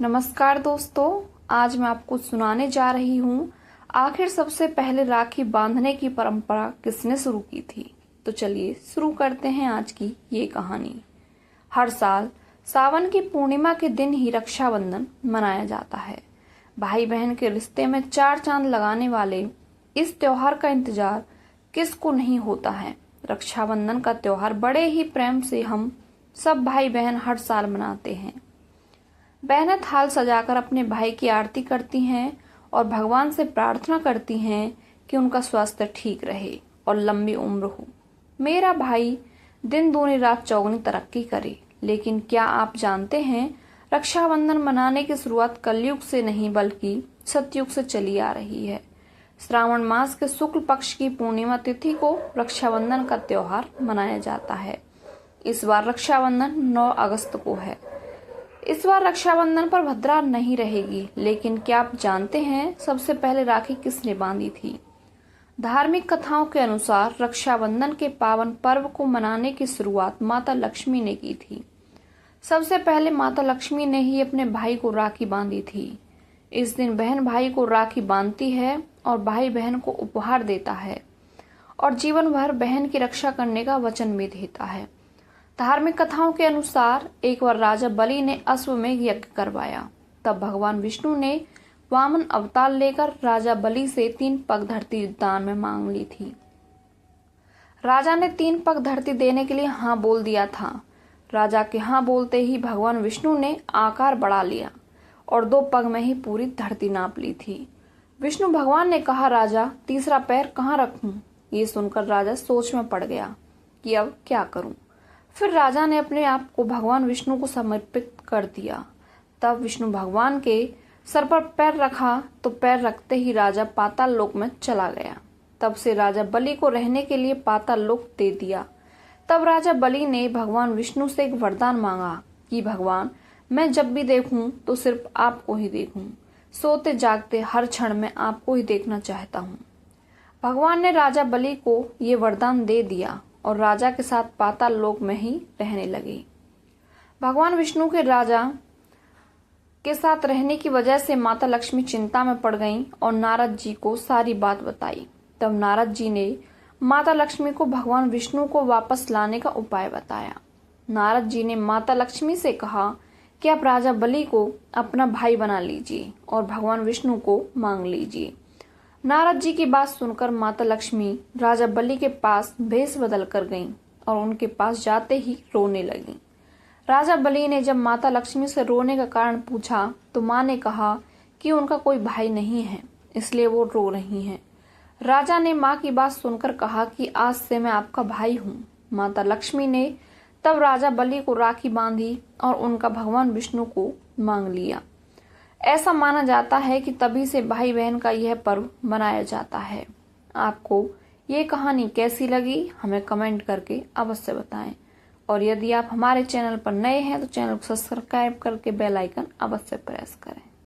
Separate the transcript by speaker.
Speaker 1: नमस्कार दोस्तों, आज मैं आपको सुनाने जा रही हूँ आखिर सबसे पहले राखी बांधने की परंपरा किसने शुरू की थी। तो चलिए शुरू करते हैं आज की ये कहानी। हर साल सावन की पूर्णिमा के दिन ही रक्षाबंधन मनाया जाता है। भाई बहन के रिश्ते में चार चांद लगाने वाले इस त्योहार का इंतजार किसको नहीं होता है। रक्षाबंधन का त्योहार बड़े ही प्रेम से हम सब भाई बहन हर साल मनाते हैं। बहनें थाल सजाकर अपने भाई की आरती करती हैं और भगवान से प्रार्थना करती हैं कि उनका स्वास्थ्य ठीक रहे और लंबी उम्र हो। मेरा भाई दिन दूनी रात चौगुनी तरक्की करे। लेकिन क्या आप जानते हैं, रक्षाबंधन मनाने की शुरुआत कलयुग से नहीं बल्कि सतयुग से चली आ रही है। श्रावण मास के शुक्ल पक्ष की पूर्णिमा तिथि को रक्षाबंधन का त्योहार मनाया जाता है। इस बार रक्षाबंधन 9 अगस्त को है। इस बार रक्षाबंधन पर भद्रा नहीं रहेगी। लेकिन क्या आप जानते हैं सबसे पहले राखी किसने बांधी थी? धार्मिक कथाओं के अनुसार रक्षाबंधन के पावन पर्व को मनाने की शुरुआत माता लक्ष्मी ने की थी। सबसे पहले माता लक्ष्मी ने ही अपने भाई को राखी बांधी थी। इस दिन बहन भाई को राखी बांधती है और भाई बहन को उपहार देता है और जीवन भर बहन की रक्षा करने का वचन भी देता है। धार्मिक कथाओं के अनुसार एक बार राजा बलि ने अश्वमेध यज्ञ करवाया। तब भगवान विष्णु ने वामन अवतार लेकर राजा बलि से 3 पग धरती दान में मांग ली थी। राजा ने 3 पग धरती देने के लिए हाँ बोल दिया था। राजा के हाँ बोलते ही भगवान विष्णु ने आकार बढ़ा लिया और 2 पग में ही पूरी धरती नाप ली थी। विष्णु भगवान ने कहा, राजा तीसरा पैर कहाँ रखूं? ये सुनकर राजा सोच में पड़ गया कि अब क्या करूं। फिर राजा ने अपने आप को भगवान विष्णु को समर्पित कर दिया। तब विष्णु भगवान के सर पर पैर रखा तो पैर रखते ही राजा पाताल लोक में चला गया। तब से राजा बलि को रहने के लिए पाताल लोक दे दिया। तब राजा बलि ने भगवान विष्णु से एक वरदान मांगा कि भगवान, मैं जब भी देखूं तो सिर्फ आपको ही देखूं। सोते जागते हर क्षण में आपको ही देखना चाहता हूं। भगवान ने राजा बलि को ये वरदान दे दिया और राजा के साथ पाताल लोक में ही रहने लगे। भगवान विष्णु के राजा के साथ रहने की वजह से माता लक्ष्मी चिंता में पड़ गईं और नारद जी को सारी बात बताई। तब नारद जी ने माता लक्ष्मी को भगवान विष्णु को वापस लाने का उपाय बताया। नारद जी ने माता लक्ष्मी से कहा कि आप राजा बलि को अपना भाई बना लीजिए और भगवान विष्णु को मांग लीजिए। नारद जी की बात सुनकर माता लक्ष्मी राजा बलि के पास भेष बदल कर गईं और उनके पास जाते ही रोने लगीं। राजा बलि ने जब माता लक्ष्मी से रोने का कारण पूछा तो मां ने कहा कि उनका कोई भाई नहीं है, इसलिए वो रो रही हैं। राजा ने मां की बात सुनकर कहा कि आज से मैं आपका भाई हूं। माता लक्ष्मी ने तब राजा बलि को राखी बांधी और उनका भगवान विष्णु को मांग लिया। ऐसा माना जाता है कि तभी से भाई बहन का यह पर्व मनाया जाता है। आपको ये कहानी कैसी लगी हमें कमेंट करके अवश्य बताएं और यदि आप हमारे चैनल पर नए हैं तो चैनल को सब्सक्राइब करके बेल आइकन अवश्य प्रेस करें।